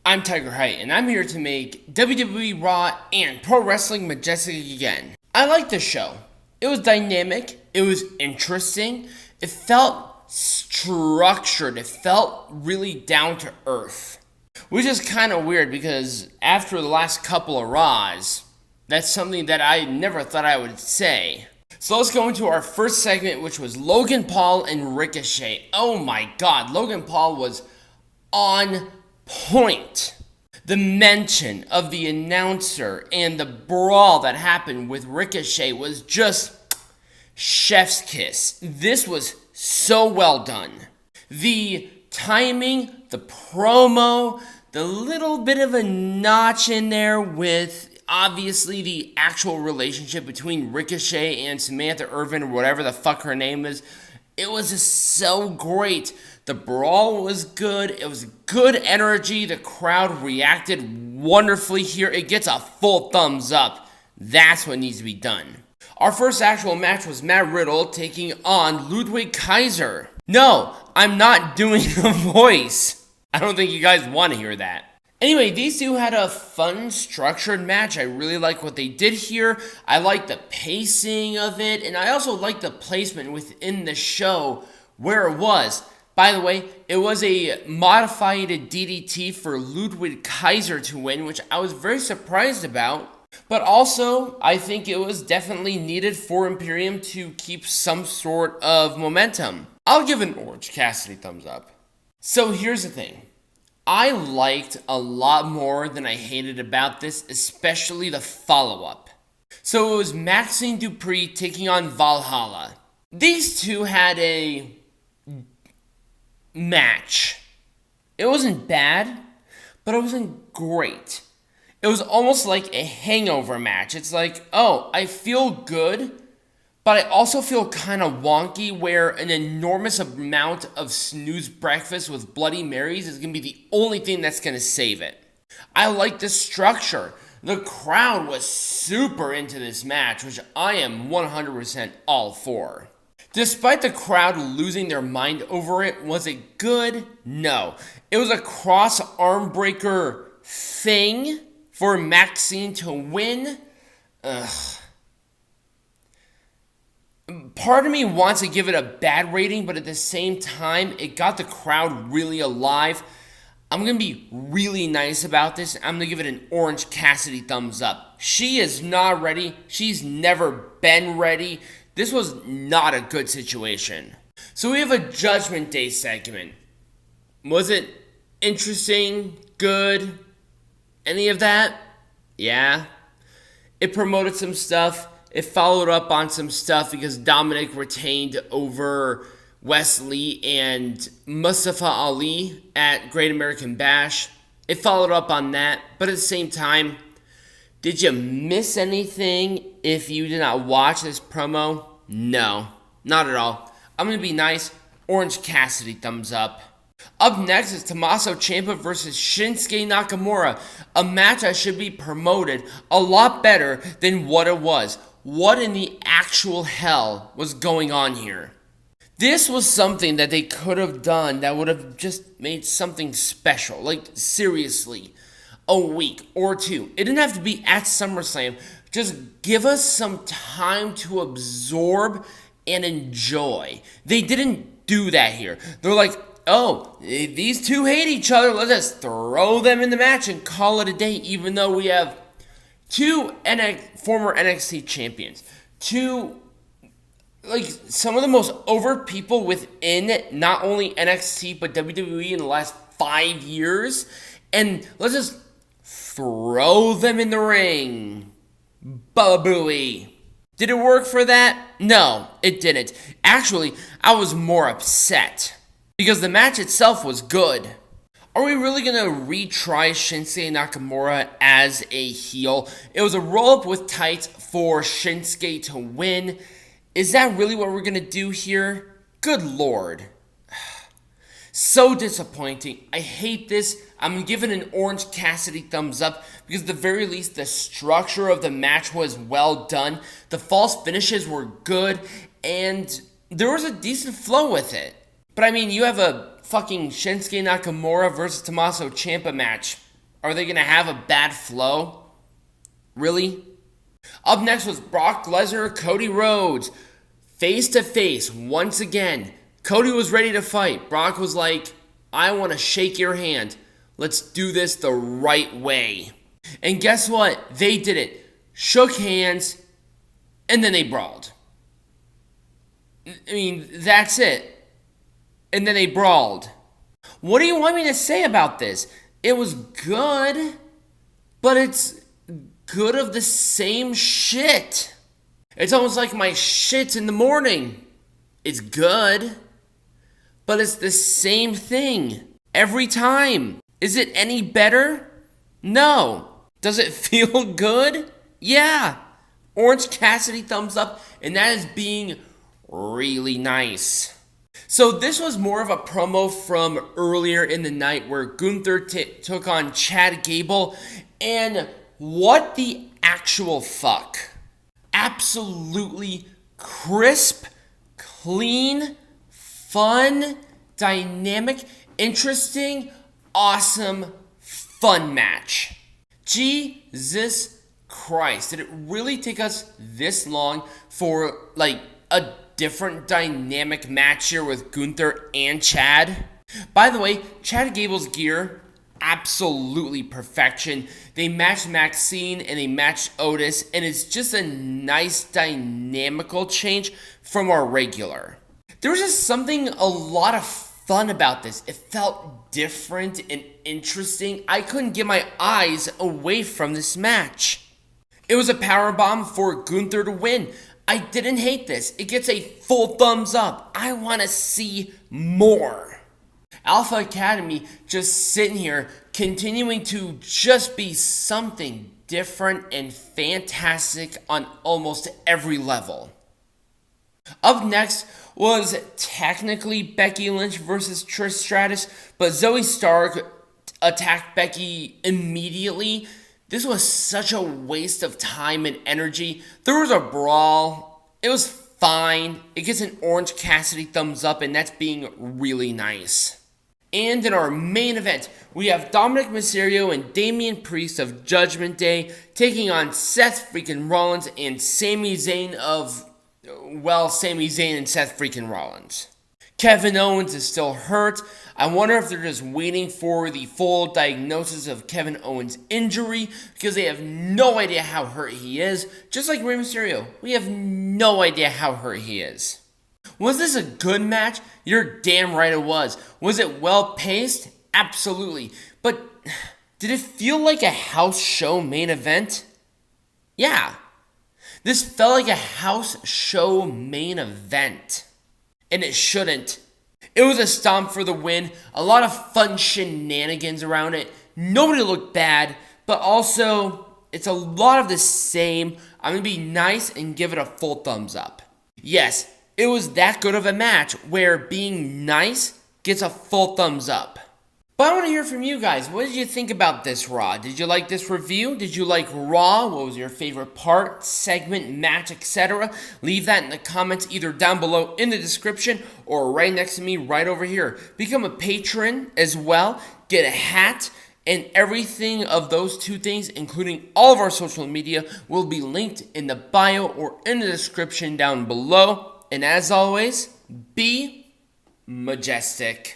I'm Tiger Height, and I'm here to make WWE Raw and Pro Wrestling Majestic again. I liked the show. It was dynamic, it was interesting, it felt structured, it felt really down to earth. Which is kind of weird because after the last couple of Raws, that's something that I never thought I would say. So let's go into our first segment, which was Logan Paul and Ricochet. Oh my god, Logan Paul was on point. The mention of the announcer and the brawl that happened with Ricochet was just chef's kiss. This was so well done. The timing, the promo, the little bit of a notch in there with obviously the actual relationship between Ricochet and Samantha Irvin, or whatever the fuck her name is. It was just so great. The brawl was good. It was good energy. The crowd reacted wonderfully here. It gets a full thumbs up. That's what needs to be done. Our first actual match was Matt Riddle taking on Ludwig Kaiser. No, I'm not doing a voice. I don't think you guys want to hear that. Anyway, these two had a fun, structured match. I really like what they did here. I like the pacing of it, and I also like the placement within the show where it was. By the way, it was a modified DDT for Ludwig Kaiser to win, which I was very surprised about. But also, I think it was definitely needed for Imperium to keep some sort of momentum. I'll give an Orange Cassidy thumbs up. So here's the thing. I liked a lot more than I hated about this, especially the follow-up. So it was Maxxine Dupri taking on Valhalla. These two had a match. It wasn't bad, but it wasn't great. It was almost like a hangover match. It's like, oh, I feel good, but I also feel kind of wonky, where an enormous amount of snooze breakfast with Bloody Marys is going to be the only thing that's going to save it. I like the structure. The crowd was super into this match, which I am 100% all for. Despite the crowd losing their mind over it, was it good? No. It was a cross arm breaker thing for Maxxine to win. Ugh. Part of me wants to give it a bad rating, but at the same time, it got the crowd really alive. I'm going to be really nice about this. I'm going to give it an Orange Cassidy thumbs up. She is not ready. She's never been ready. This was not a good situation. So we have a Judgement Day segment. Was it interesting? Good? Any of that? Yeah. It promoted some stuff. It followed up on some stuff because Dominik retained over Wesley and Mustafa Ali at Great American Bash. It followed up on that, but at the same time, did you miss anything if you did not watch this promo? No, not at all. I'm going to be nice. Orange Cassidy thumbs up. Up next is Tommaso Ciampa versus Shinsuke Nakamura, a match that should be promoted a lot better than what it was. What in the actual hell was going on here? This was something that they could have done that would have just made something special. Like, seriously, a week or two. It didn't have to be at SummerSlam. Just give us some time to absorb and enjoy. They didn't do that here. They're like, oh, these two hate each other. Let's just throw them in the match and call it a day, even though we have two former NXT champions. Two, like, some of the most over people within not only NXT, but WWE in the last 5 years. And let's just throw them in the ring. Baba Booey. Did it work for that? No, it didn't. Actually, I was more upset because the match itself was good. Are we really going to retry Shinsuke Nakamura as a heel? It was a roll-up with tights for Shinsuke to win. Is that really what we're going to do here? Good lord. So disappointing. I hate this. I'm giving an Orange Cassidy thumbs up because at the very least the structure of the match was well done. The false finishes were good and there was a decent flow with it. But I mean, you have a fucking Shinsuke Nakamura versus Tommaso Ciampa match. Are they going to have a bad flow? Really? Up next was Brock Lesnar, Cody Rhodes. Face to face, once again. Cody was ready to fight. Brock was like, I want to shake your hand. Let's do this the right way. And guess what? They did it. Shook hands, and then they brawled. I mean, that's it. And then they brawled. What do you want me to say about this? It was good, but it's good of the same shit. It's almost like my shit in the morning. It's good, but it's the same thing every time. Is it any better? No. Does it feel good? Yeah. Orange Cassidy thumbs up, and that is being really nice. So this was more of a promo from earlier in the night where Gunther took on Chad Gable, and what the actual fuck? Absolutely crisp, clean, fun, dynamic, interesting, awesome, fun match. Jesus Christ, did it really take us this long for like a different dynamic match here with Gunther and Chad? By the way, Chad Gable's gear, absolutely perfection. They matched Maxxine and they matched Otis, and it's just a nice dynamical change from our regular. There was just something a lot of fun about this. It felt different and interesting. I couldn't get my eyes away from this match. It was a powerbomb for Gunther to win. I didn't hate this. It gets a full thumbs up. I want to see more. Alpha Academy just sitting here continuing to just be something different and fantastic on almost every level. Up next was technically Becky Lynch versus Trish Stratus, but Zoe Stark attacked Becky immediately. This was such a waste of time and energy. There was a brawl. It was fine. It gets an Orange Cassidy thumbs up, and that's being really nice. And in our main event, we have Dominik Mysterio and Damian Priest of Judgement Day taking on Seth Freakin Rollins and Sami Zayn Sami Zayn and Seth Freakin Rollins. Kevin Owens is still hurt. I wonder if they're just waiting for the full diagnosis of Kevin Owens' injury because they have no idea how hurt he is. Just like Rey Mysterio, we have no idea how hurt he is. Was this a good match? You're damn right it was. Was it well paced? Absolutely. But did it feel like a house show main event? Yeah. This felt like a house show main event. And it shouldn't. It was a stomp for the win. A lot of fun shenanigans around it. Nobody looked bad, but also it's a lot of the same. I'm going to be nice and give it a full thumbs up. Yes, it was that good of a match where being nice gets a full thumbs up. But I want to hear from you guys. What did you think about this Raw? Did you like this review? Did you like Raw? What was your favorite part, segment, match, etc.? Leave that in the comments either down below in the description or right next to me right over here. Become a patron as well. Get a hat. And everything of those two things, including all of our social media, will be linked in the bio or in the description down below. And as always, be majestic.